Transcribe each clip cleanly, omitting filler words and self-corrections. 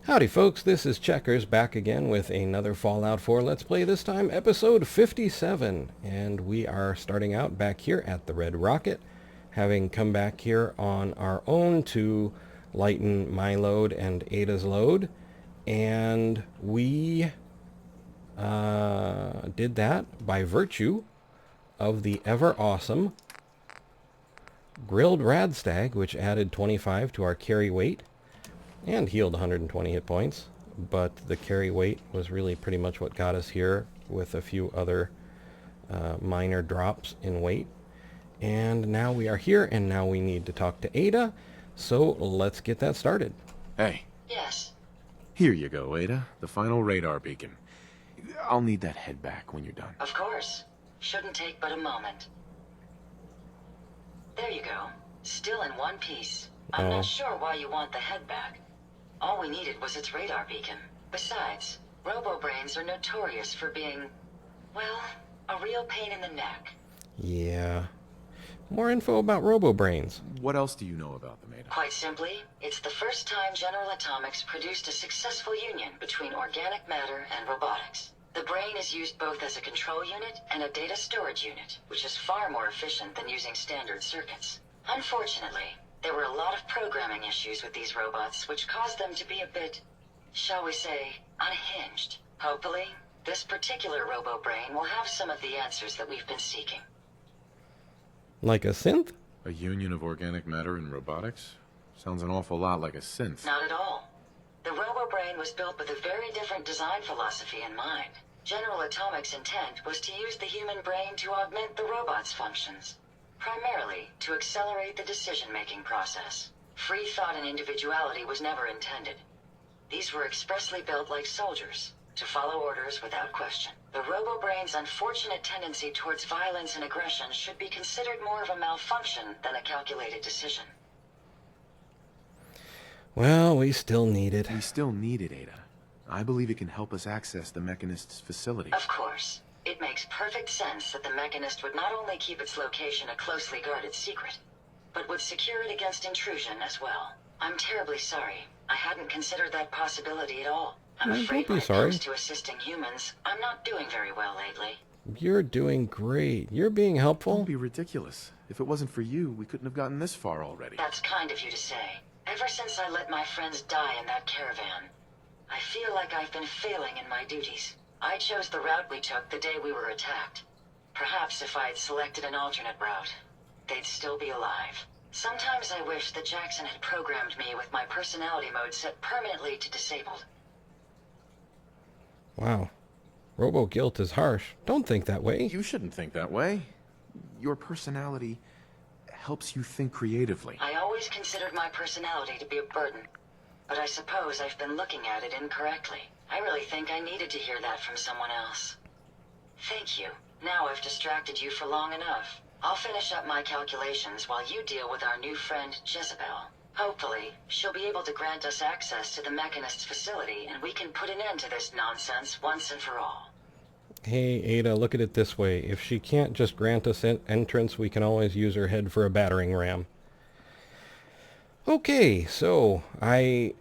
Howdy folks, this is Checkers back again with another Fallout 4 Let's Play, this time episode 57. And we are starting out back here at the Red Rocket, having come back here on our own to lighten my load and Ada's load. And we did that by virtue of the ever-awesome Grilled Radstag, which added 25 to our carry weight and healed 120 hit points, but the carry weight was really pretty much what got us here, with a few other minor drops in weight. And now we are here, and now we need to talk to Ada, so let's get that started. Hey. Yes. Here you go, Ada. The final radar beacon. I'll need that head back when you're done. Of course. Shouldn't take but a moment. There you go. Still in one piece. I'm not sure why you want the head back. All we needed was its radar beacon. Besides, robo-brains are notorious for being, well, a real pain in the neck. Yeah. More info about robo-brains. What else do you know about them, Ada? Quite simply, it's the first time General Atomics produced a successful union between organic matter and robotics. The brain is used both as a control unit and a data storage unit, which is far more efficient than using standard circuits. Unfortunately, there were a lot of programming issues with these robots, which caused them to be a bit, shall we say, unhinged. Hopefully, this particular robo-brain will have some of the answers that we've been seeking. Like a synth? A union of organic matter and robotics? Sounds an awful lot like a synth. Not at all. The robo-brain was built with a very different design philosophy in mind. General Atomics' intent was to use the human brain to augment the robot's functions, primarily to accelerate the decision-making process. Free thought and individuality was never intended. These were expressly built like soldiers, to follow orders without question. The robo-brain's unfortunate tendency towards violence and aggression should be considered more of a malfunction than a calculated decision. Well, we still need it. We still need it, Ada. I believe it can help us access the Mechanist's facility. Of course. It makes perfect sense that the Mechanist would not only keep its location a closely guarded secret, but would secure it against intrusion as well. I'm terribly sorry. I hadn't considered that possibility at all. I'm afraid when it comes to assisting humans, I'm not doing very well lately. You're doing great. You're being helpful. Don't be ridiculous. If it wasn't for you, we couldn't have gotten this far already. That's kind of you to say. Ever since I let my friends die in that caravan, I feel like I've been failing in my duties. I chose the route we took the day we were attacked. Perhaps if I had selected an alternate route, they'd still be alive. Sometimes I wish that Jackson had programmed me with my personality mode set permanently to disabled. Wow. Robo-guilt is harsh. Don't think that way. You shouldn't think that way. Your personality helps you think creatively. I always considered my personality to be a burden, but I suppose I've been looking at it incorrectly. I really think I needed to hear that from someone else. Thank you. Now I've distracted you for long enough. I'll finish up my calculations while you deal with our new friend, Jezebel. Hopefully, she'll be able to grant us access to the Mechanist's facility, and we can put an end to this nonsense once and for all. Hey, Ada, look at it this way. If she can't just grant us entrance, we can always use her head for a battering ram. Okay, so I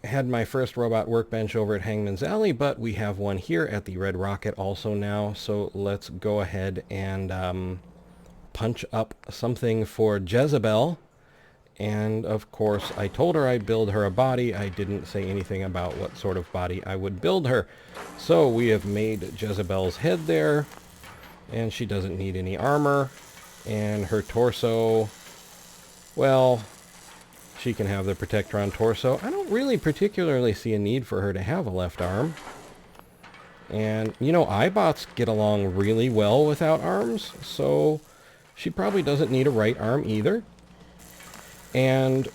had my first robot workbench over at Hangman's Alley, but we have one here at the Red Rocket also now, so let's go ahead and punch up something for Jezebel. And of course, I told her I'd build her a body. I didn't say anything about what sort of body I would build her. So we have made Jezebel's head there, and she doesn't need any armor. And her torso, well, she can have the Protectron torso. I don't really particularly see a need for her to have a left arm. And, you know, iBots get along really well without arms, so she probably doesn't need a right arm either. And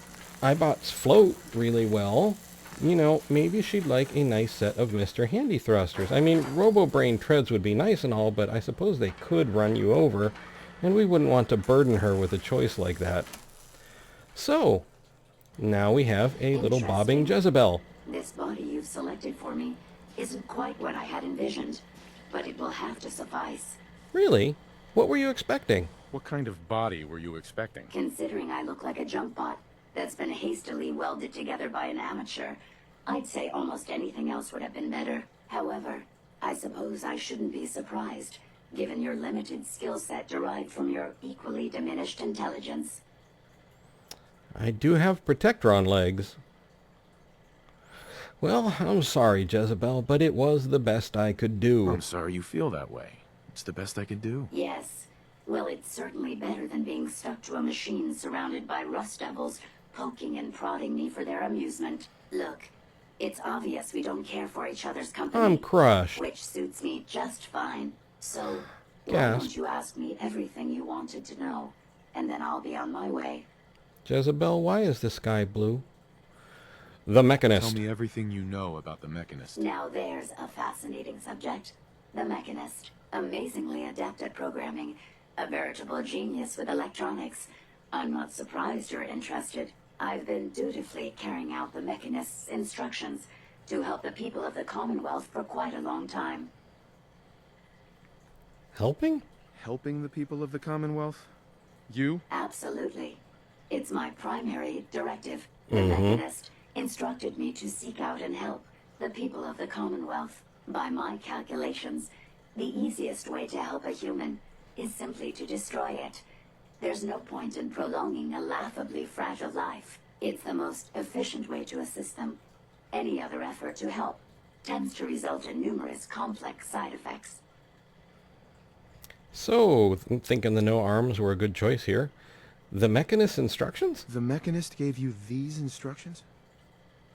iBots float really well. You know, maybe she'd like a nice set of Mr. Handy thrusters. I mean, robo-brain treads would be nice and all, but I suppose they could run you over, and we wouldn't want to burden her with a choice like that. So, now we have a little bobbing Jezebel. This body you've selected for me isn't quite what I had envisioned, but it will have to suffice. Really? What were you expecting? What kind of body were you expecting? Considering I look like a junk bot that's been hastily welded together by an amateur, I'd say almost anything else would have been better. However, I suppose I shouldn't be surprised, given your limited skill set derived from your equally diminished intelligence. I do have Protectron legs. Well, I'm sorry, Jezebel, but it was the best I could do. I'm sorry you feel that way. It's the best I can do. Yes. Well, it's certainly better than being stuck to a machine surrounded by rust devils, poking and prodding me for their amusement. Look, it's obvious we don't care for each other's company. I'm crushed. Which suits me just fine. So, why Gasp. don't you ask me everything you wanted to know, and then I'll be on my way. Jezebel, why is the sky blue? The Mechanist. Tell me everything you know about the Mechanist. Now there's a fascinating subject. The Mechanist, amazingly adept at programming, a veritable genius with electronics. I'm not surprised you're interested. I've been dutifully carrying out the Mechanist's instructions to help the people of the Commonwealth for quite a long time. Helping? Helping the people of the Commonwealth? You? Absolutely. It's my primary directive. The Mechanist instructed me to seek out and help the people of the Commonwealth. By my calculations, the easiest way to help a human is simply to destroy it. There's no point in prolonging a laughably fragile life. It's the most efficient way to assist them. Any other effort to help tends to result in numerous complex side effects. So, thinking the no arms were a good choice here. The Mechanist's instructions? The Mechanist gave you these instructions?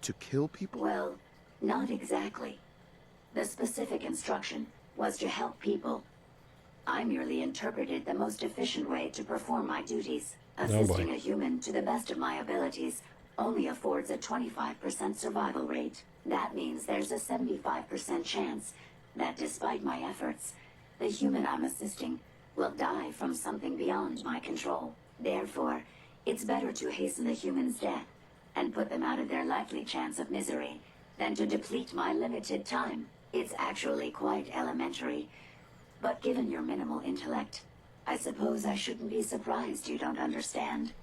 To kill people? Well, not exactly. The specific instruction was to help people. I merely interpreted the most efficient way to perform my duties. Assisting a human to the best of my abilities only affords a 25% survival rate. That means there's a 75% chance that despite my efforts, the human I'm assisting will die from something beyond my control. Therefore, it's better to hasten the human's death and put them out of their likely chance of misery than to deplete my limited time. It's actually quite elementary, but given your minimal intellect, I suppose I shouldn't be surprised you don't understand.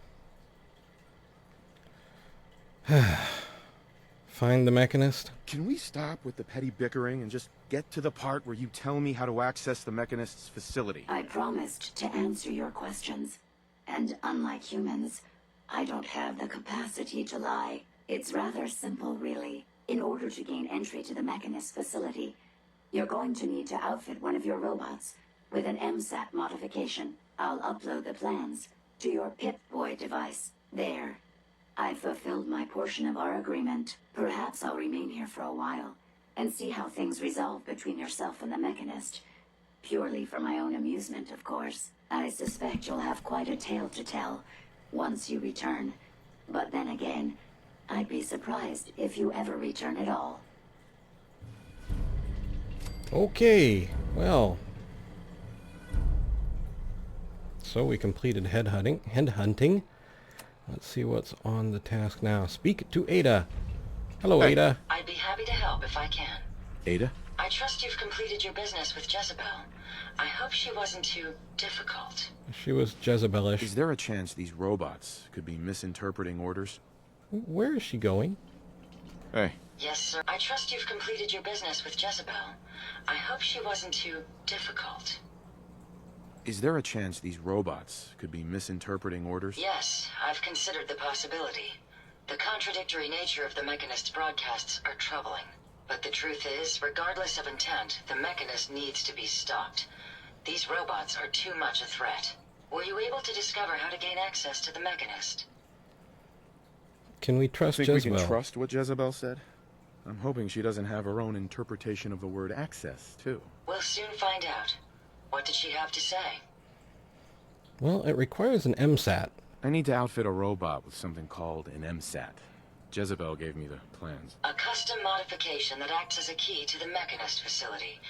Find the Mechanist? Can we stop with the petty bickering and just get to the part where you tell me how to access the Mechanist's facility? I promised to answer your questions, and unlike humans, I don't have the capacity to lie. It's rather simple, really. In order to gain entry to the Mechanist facility, you're going to need to outfit one of your robots with an MSAT modification. I'll upload the plans to your Pip-Boy device. There. I've fulfilled my portion of our agreement. Perhaps I'll remain here for a while and see how things resolve between yourself and the Mechanist. Purely for my own amusement, of course. I suspect you'll have quite a tale to tell once you return. But then again, I'd be surprised if you ever return at all. Okay, well. So we completed headhunting. Let's see what's on the task now. Speak to Ada. Hello, Hey. Ada. I'd be happy to help if I can. Ada? I trust you've completed your business with Jezebel. I hope she wasn't too difficult. She was Jezebelish. Is there a chance these robots could be misinterpreting orders? Where is she going? Hey, Yes, sir. I trust you've completed your business with Jezebel. I hope she wasn't too difficult. Is there a chance these robots could be misinterpreting orders? Yes, I've considered the possibility. The contradictory nature of the Mechanist's broadcasts are troubling. But the truth is, regardless of intent, the Mechanist needs to be stopped. These robots are too much a threat. Were you able to discover how to gain access to the Mechanist? Can we trust think Jezebel? we can trust what Jezebel said? I'm hoping she doesn't have her own interpretation of the word access, too. We'll soon find out. What did she have to say? Well, it requires an MSAT. I need to outfit a robot with something called an MSAT. Jezebel gave me the plans. A custom modification that acts as a key to the Mechanist facility.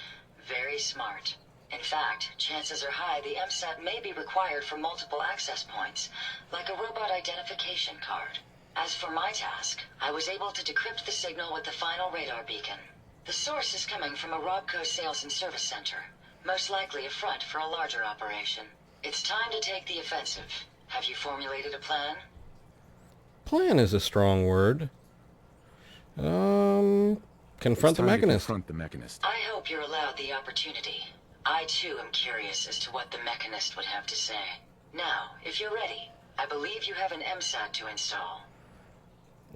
Very smart. In fact, chances are high the MSAT may be required for multiple access points, like a robot identification card. As for my task, I was able to decrypt the signal with the final radar beacon. The source is coming from a Robco sales and service center, most likely a front for a larger operation. It's time to take the offensive. Have you formulated a plan? Plan is a strong word. Confront the It's time to Mechanist. confront the Mechanist. I hope you're allowed the opportunity. I too am curious as to what the Mechanist would have to say. Now, if you're ready, I believe you have an MSAT to install.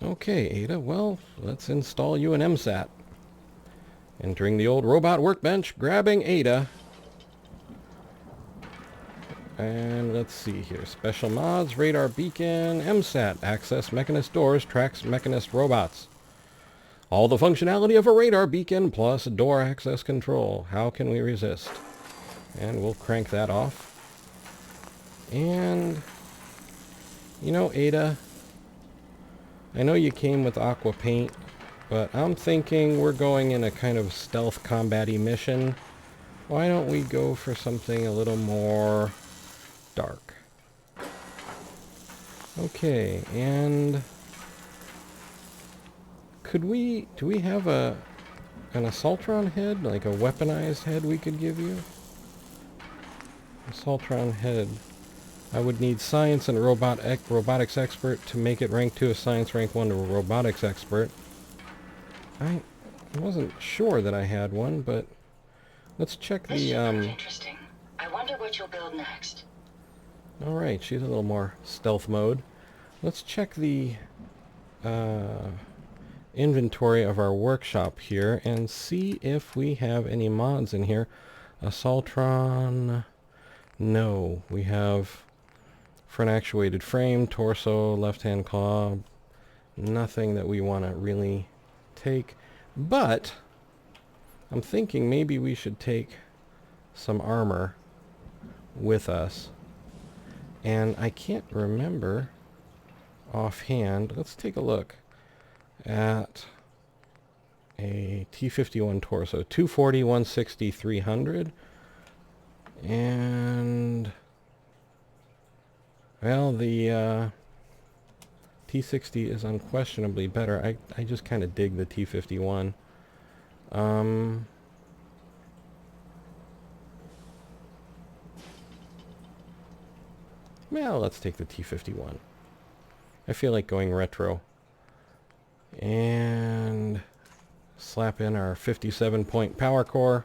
Okay, Ada, well, let's install you an MSAT. Entering the old robot workbench, grabbing Ada. And let's see here. Special mods, radar beacon, MSAT, access Mechanist doors, tracks Mechanist robots. All the functionality of a radar beacon plus door access control. How can we resist? And we'll crank that off. And, you know, Ada, I know you came with aqua paint, but I'm thinking we're going in a kind of stealth combat-y mission. Why don't we go for something a little more dark? Okay, and do we have an Assaultron head, like a weaponized head we could give you? Assaultron head. I would need science and robotics expert to make it rank 2, a science rank 1 to a robotics expert. I wasn't sure that I had one, but let's check This the should prove interesting. I wonder what you'll build next. Alright, she's a little more stealth mode. Let's check the inventory of our workshop here and see if we have any mods in here. Assaultron. No, we have front actuated frame, torso, left hand claw. Nothing that we want to really take. But I'm thinking maybe we should take some armor with us. And I can't remember offhand. Let's take a look at a T-51 torso. 240, 160, 300. And, well, the T-60 is unquestionably better. I just kind of dig the T-51. Well, let's take the T-51. I feel like going retro. And slap in our 57-point power core,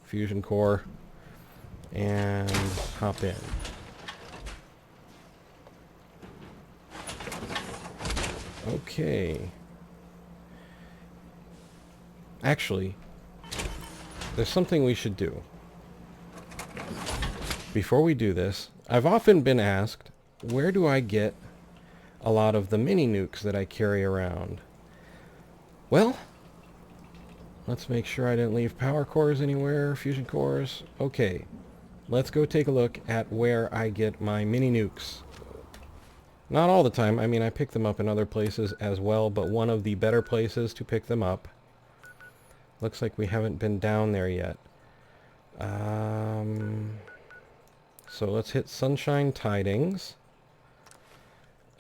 fusion core, and hop in. Okay. Actually, there's something we should do. Before we do this, I've often been asked, where do I get a lot of the mini-nukes that I carry around? Well, let's make sure I didn't leave power cores anywhere, fusion cores. Okay, let's go take a look at where I get my mini-nukes. Not all the time. I mean, I pick them up in other places as well, but one of the better places to pick them up. Looks like we haven't been down there yet. So let's hit Sunshine Tidings.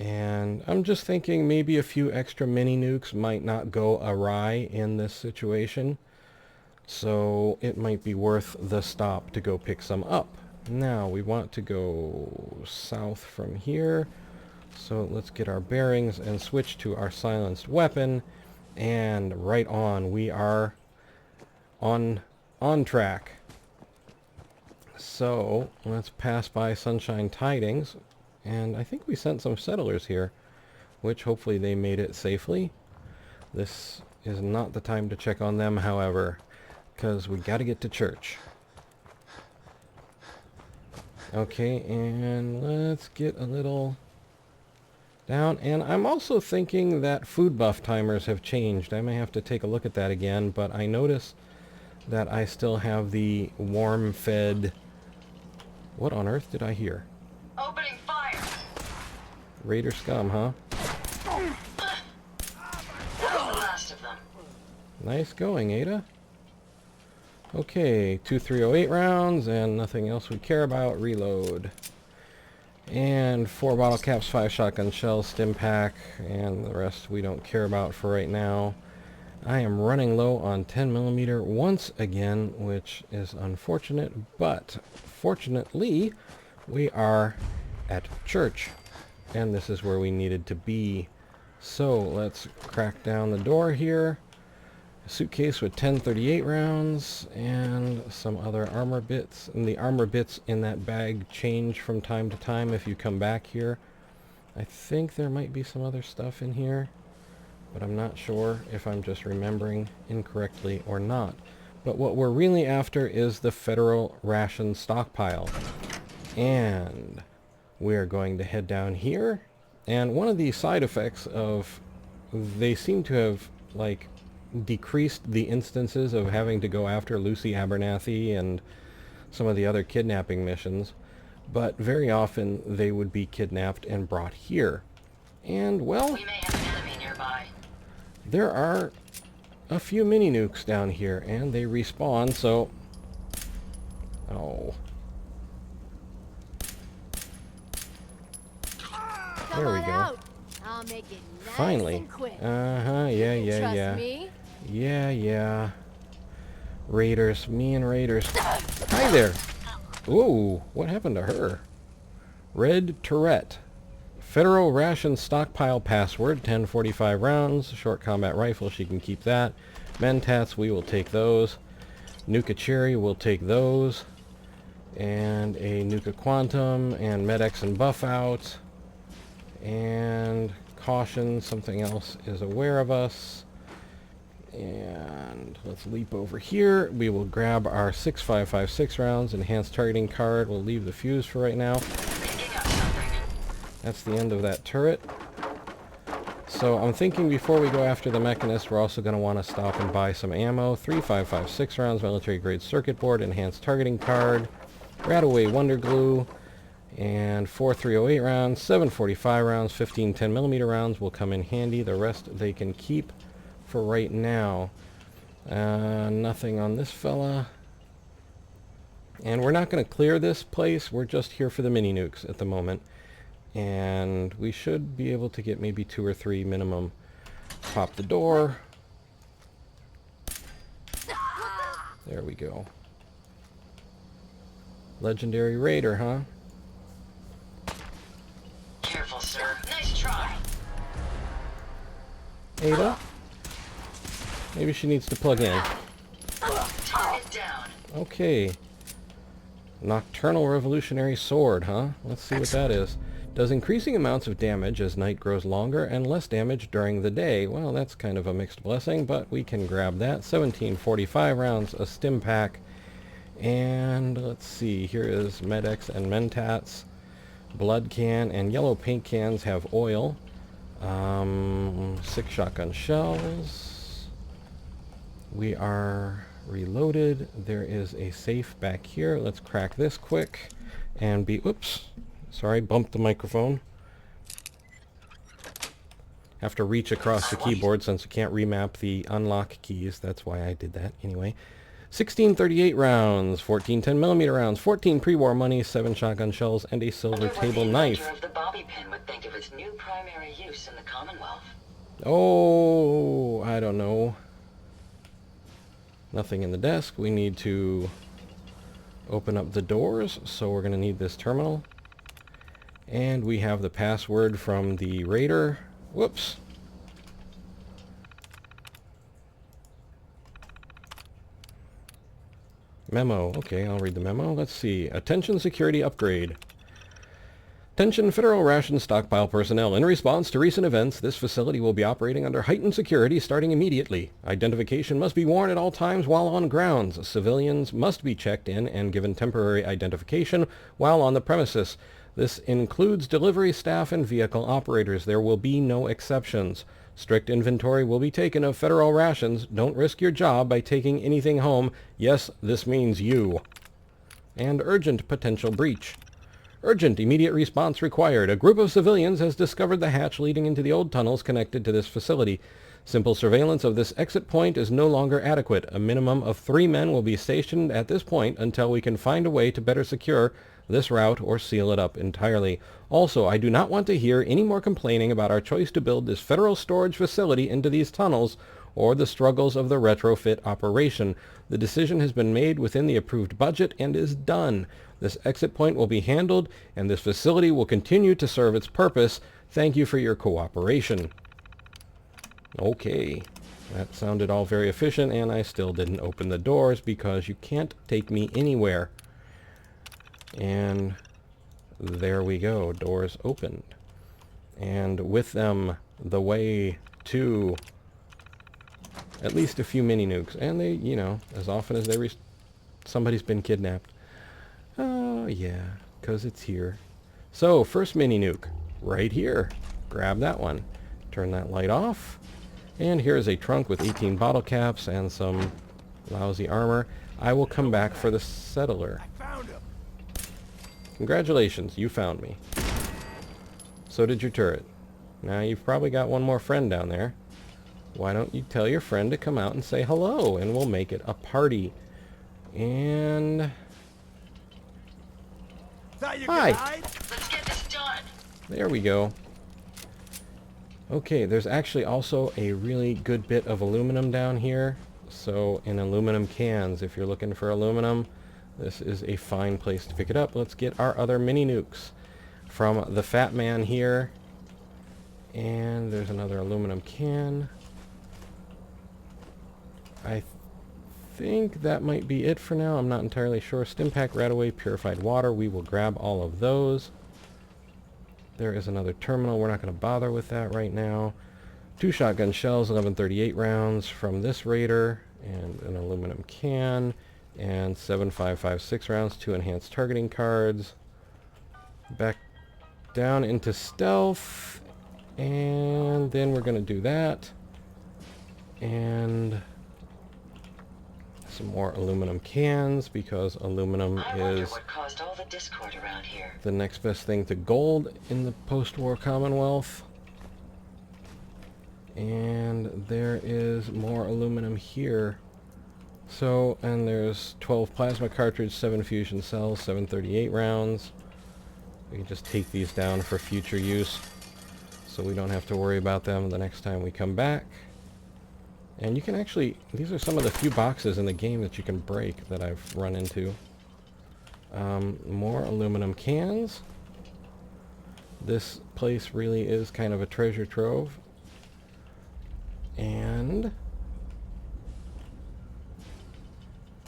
And I'm just thinking maybe a few extra mini-nukes might not go awry in this situation. So it might be worth the stop to go pick some up. Now we want to go south from here. So let's get our bearings and switch to our silenced weapon. And right on, we are on track. So let's pass by Sunshine Tidings. And I think we sent some settlers here, which hopefully they made it safely. This is not the time to check on them, however, because we got to get to church. Okay, and let's get a little down. And I'm also thinking that food buff timers have changed. I may have to take a look at that again, but I notice that I still have the warm-fed... What on earth did I hear? Opening fire! Raider scum, huh? That was the last of them. Nice going, Ada. Okay, 2308 rounds and nothing else we care about. Reload. And 4 bottle caps, 5 shotgun shells, stim pack, and the rest we don't care about for right now. I am running low on 10mm once again, which is unfortunate, but fortunately we are at church, and this is where we needed to be. So let's crack down the door here. A suitcase with 1038 rounds and some other armor bits. And the armor bits in that bag change from time to time if you come back here. I think there might be some other stuff in here, but I'm not sure if I'm just remembering incorrectly or not. But what we're really after is the federal ration stockpile. And we're going to head down here. And one of the side effects of... they seem to have, like, decreased the instances of having to go after Lucy Abernathy and some of the other kidnapping missions. But very often they would be kidnapped and brought here. And, well... We may have an enemy nearby. there are a few mini-nukes down here, and they respawn, so... oh. There we go. I'll make it nice Finally. and quick. Yeah. Me? Yeah. Raiders. Me and Raiders. Hi there. Ooh, what happened to her? Red Tourette. Federal ration stockpile password, 1045 rounds. Short combat rifle, she can keep that. Mentats, we will take those. Nuka Cherry, we'll take those. And a Nuka Quantum, and Med-X and Buff out. And caution, something else is aware of us. And let's leap over here. We will grab our 6556 rounds, enhanced targeting card. We'll leave the fuse for right now. Picking up something. That's the end of that turret. So I'm thinking before we go after the Mechanist, we're also going to want to stop and buy some ammo. 3556 rounds, military grade circuit board, enhanced targeting card, Radaway Wonder Glue, and 4308 rounds, 745 rounds, 15 10mm rounds will come in handy. The rest they can keep for right now. Nothing on this fella. And we're not going to clear this place. We're just here for the mini-nukes at the moment. And we should be able to get maybe 2 or 3 minimum. Pop the door. There we go. Legendary Raider, huh? Careful, sir. Nice try. Ada? Maybe she needs to plug in. Target down. Okay. Nocturnal Revolutionary Sword, huh? Let's see what that is. Does increasing amounts of damage as night grows longer and less damage during the day. Well, that's kind of a mixed blessing, but we can grab that. 1745 rounds, a stim pack. And let's see, here is Med-X and Mentats. Blood can and yellow paint cans have oil. 6 shotgun shells. We are reloaded. There is a safe back here. Let's crack this quick and be... oops. Sorry, bumped the microphone. Have to reach across the keyboard since we can't remap the unlock keys. That's why I did that. Anyway. 1638 rounds, 14 10mm rounds, 14 pre-war money, 7 shotgun shells, and a silver table knife. The inventor of the bobby pin would think of its new primary use in the Commonwealth. Oh, I don't know. Nothing in the desk. We need to open up the doors, so we're going to need this terminal. And we have the password from the Raider. Whoops. Memo. Okay, I'll read the memo. Let's see. Attention security upgrade. Attention Federal Ration Stockpile personnel. In response to recent events, this facility will be operating under heightened security starting immediately. Identification must be worn at all times while on grounds. Civilians must be checked in and given temporary identification while on the premises. This includes delivery staff and vehicle operators. There will be no exceptions. Strict inventory will be taken of federal rations. Don't risk your job by taking anything home. Yes, this means you. And urgent potential breach. Urgent immediate response required. A group of civilians has discovered the hatch leading into the old tunnels connected to this facility. Simple surveillance of this exit point is no longer adequate. A minimum of 3 men will be stationed at this point until we can find a way to better secure this route or seal it up entirely. Also, I do not want to hear any more complaining about our choice to build this federal storage facility into these tunnels or the struggles of the retrofit operation. The decision has been made within the approved budget and is done. This exit point will be handled and this facility will continue to serve its purpose. Thank you for your cooperation. Okay. That sounded all very efficient, and I still didn't open the doors because you can't take me anywhere. And there we go. Doors opened. And with them, the way to at least a few mini-nukes. And they, you know, as often as somebody's been kidnapped. Oh, yeah, because it's here. So, first mini-nuke, right here. Grab that one. Turn that light off. And here's a trunk with 18 bottle caps and some lousy armor. I will come back for the settler. Congratulations, you found me. So did your turret. Now you've probably got one more friend down there. Why don't you tell your friend to come out and say hello, and we'll make it a party. And... Hi! Let's get this done. There we go. Okay, there's actually also a really good bit of aluminum down here. So, in aluminum cans, if you're looking for aluminum, this is a fine place to pick it up. Let's get our other mini-nukes from the fat man here. And there's another aluminum can. I think that might be it for now. I'm not entirely sure. Stimpack, Radaway, Purified Water. We will grab all of those. There is another terminal. We're not going to bother with that right now. 2 shotgun shells, 1138 rounds from this raider, and an aluminum can, and 7556 rounds, 2 enhanced targeting cards. Back down into stealth, and then we're going to do that. And some more aluminum cans, because aluminum I wonder is what caused all the discord around here. the next best thing to gold in the post-war Commonwealth. And there is more aluminum here. So, and there's 12 plasma cartridge, 7 fusion cells, 738 rounds. We can just take these down for future use, so we don't have to worry about them the next time we come back. And you can actually, these are some of the few boxes in the game that you can break that I've run into. More aluminum cans. This place really is kind of a treasure trove. And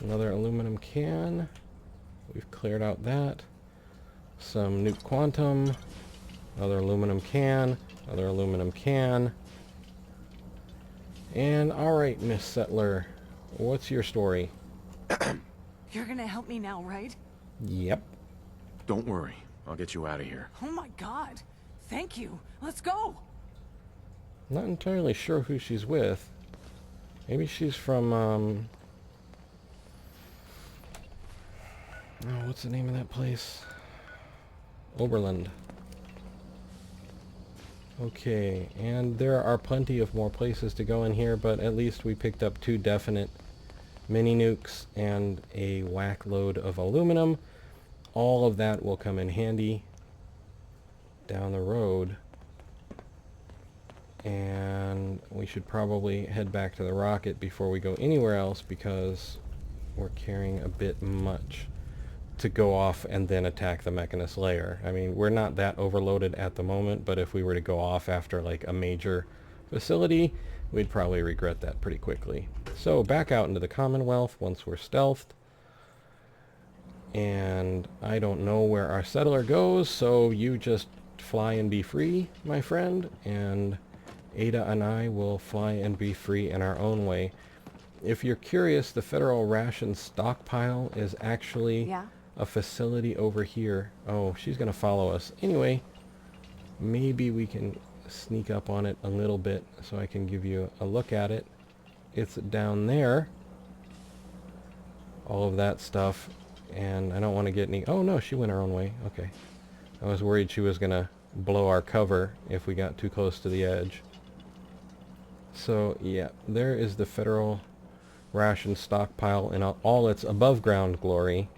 another aluminum can. We've cleared out that. Some Nuke Quantum. Another aluminum can. Another aluminum can. And alright, Miss Settler, what's your story? You're gonna help me now, right? Yep. Don't worry. I'll get you out of here. Oh my god. Thank you. Let's go. Not entirely sure who she's with. Maybe she's from, oh, what's the name of that place? Oberland. Okay, and there are plenty of more places to go in here, but at least we picked up 2 definite mini-nukes and a whack load of aluminum. All of that will come in handy down the road. And we should probably head back to the rocket before we go anywhere else, because we're carrying a bit much to go off and then attack the Mechanist lair. I mean, we're not that overloaded at the moment, but if we were to go off after like a major facility, we'd probably regret that pretty quickly. So back out into the Commonwealth once we're stealthed. And I don't know where our settler goes, so you just fly and be free, my friend, and Ada and I will fly and be free in our own way. If you're curious, the Federal Ration Stockpile is actually a facility over here. Oh, she's going to follow us. Anyway, maybe we can sneak up on it a little bit so I can give you a look at it. It's down there. All of that stuff. And I don't want to get any... Oh, no, she went her own way. Okay. I was worried she was going to blow our cover if we got too close to the edge. So, yeah, there is the Federal Ration Stockpile in all its above-ground glory.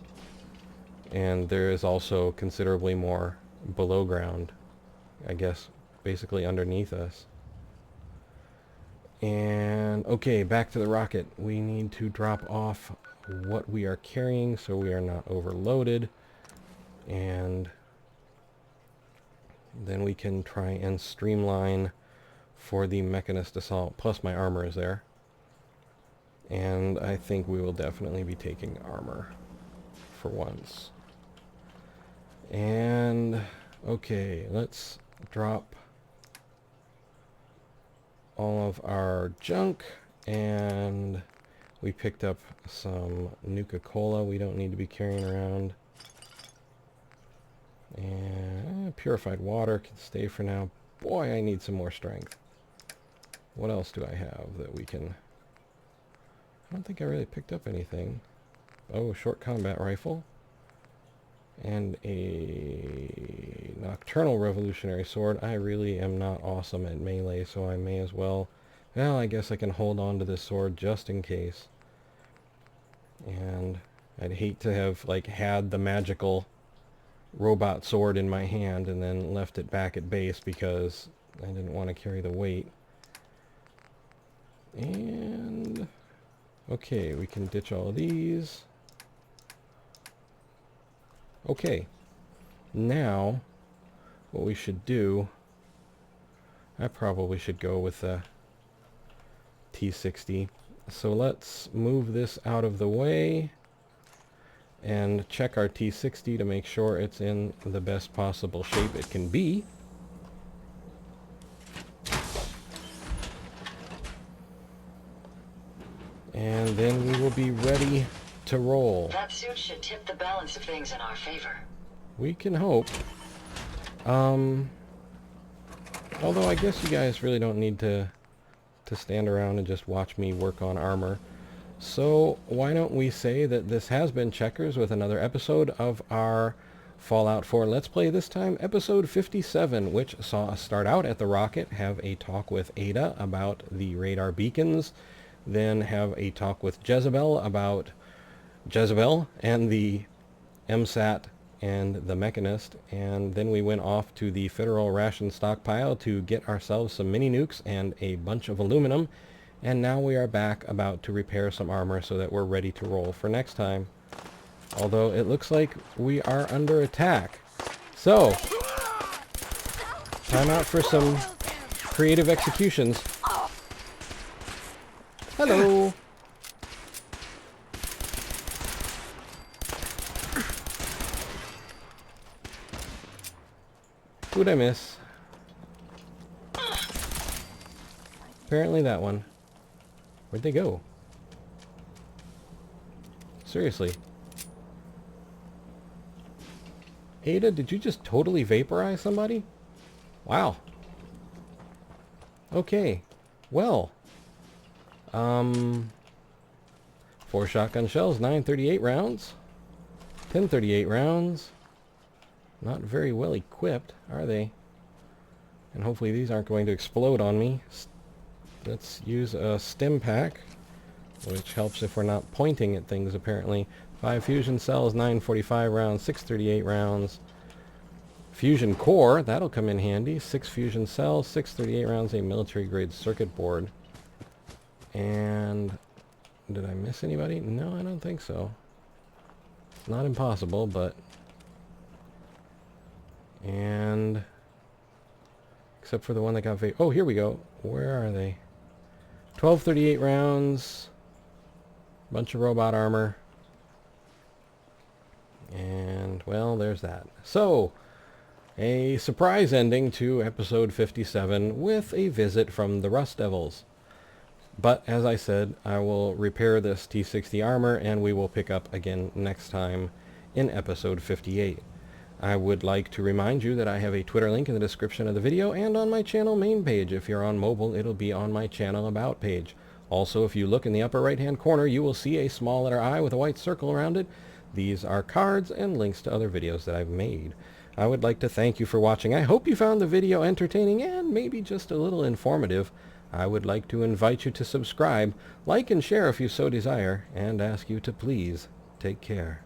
And there is also considerably more below ground, I guess, basically underneath us. And, okay, back to the rocket. We need to drop off what we are carrying so we are not overloaded. And then we can try and streamline for the Mechanist assault, plus my armor is there. And I think we will definitely be taking armor for once. And okay, let's drop all of our junk, and we picked up some Nuka-Cola we don't need to be carrying around. And purified water can stay for now. Boy, I need some more strength. What else do I have that we can... I don't think I really picked up anything. Oh, short combat rifle. And a nocturnal revolutionary sword. I really am not awesome at melee, so I may as well... Well, I guess I can hold on to this sword just in case. And I'd hate to have, like, had the magical robot sword in my hand and then left it back at base because I didn't want to carry the weight. And... okay, we can ditch all of these. Okay, now what we should do, I probably should go with the T60. So let's move this out of the way and check our T60 to make sure it's in the best possible shape it can be. And then we will be ready to roll. That suit should tip the balance of things in our favor. We can hope. Although I guess you guys really don't need to stand around and just watch me work on armor. So why don't we say that this has been Checkers with another episode of our Fallout 4 Let's Play, this time episode 57, which saw us start out at the rocket, have a talk with Ada about the radar beacons, then have a talk with Jezebel about Jezebel and the MSAT and the Mechanist, and then we went off to the Federal Ration Stockpile to get ourselves some Mini-Nukes and a bunch of aluminum, and now we are back about to repair some armor so that we're ready to roll for next time. Although it looks like we are under attack. So, time out for some creative executions. Hello! Who'd I miss? Apparently that one. Where'd they go? Seriously. Ada, did you just totally vaporize somebody? Wow. Okay. Well. 4 shotgun shells, 938 rounds. 1038 rounds. Not very well equipped, are they? And hopefully these aren't going to explode on me. Let's use a stim pack, which helps if we're not pointing at things, apparently. 5 fusion cells, 945 rounds, 638 rounds. Fusion core, that'll come in handy. 6 fusion cells, 638 rounds, a military-grade circuit board. And did I miss anybody? No, I don't think so. It's not impossible, but... and... except for the one that got... oh, here we go. Where are they? 1238 rounds. Bunch of robot armor. And, well, there's that. So, a surprise ending to episode 57 with a visit from the Rust Devils. But, as I said, I will repair this T60 armor and we will pick up again next time in episode 58. I would like to remind you that I have a Twitter link in the description of the video and on my channel main page. If you're on mobile, it'll be on my channel about page. Also, if you look in the upper right hand corner, you will see a small letter I with a white circle around it. These are cards and links to other videos that I've made. I would like to thank you for watching. I hope you found the video entertaining and maybe just a little informative. I would like to invite you to subscribe, like and share if you so desire, and ask you to please take care.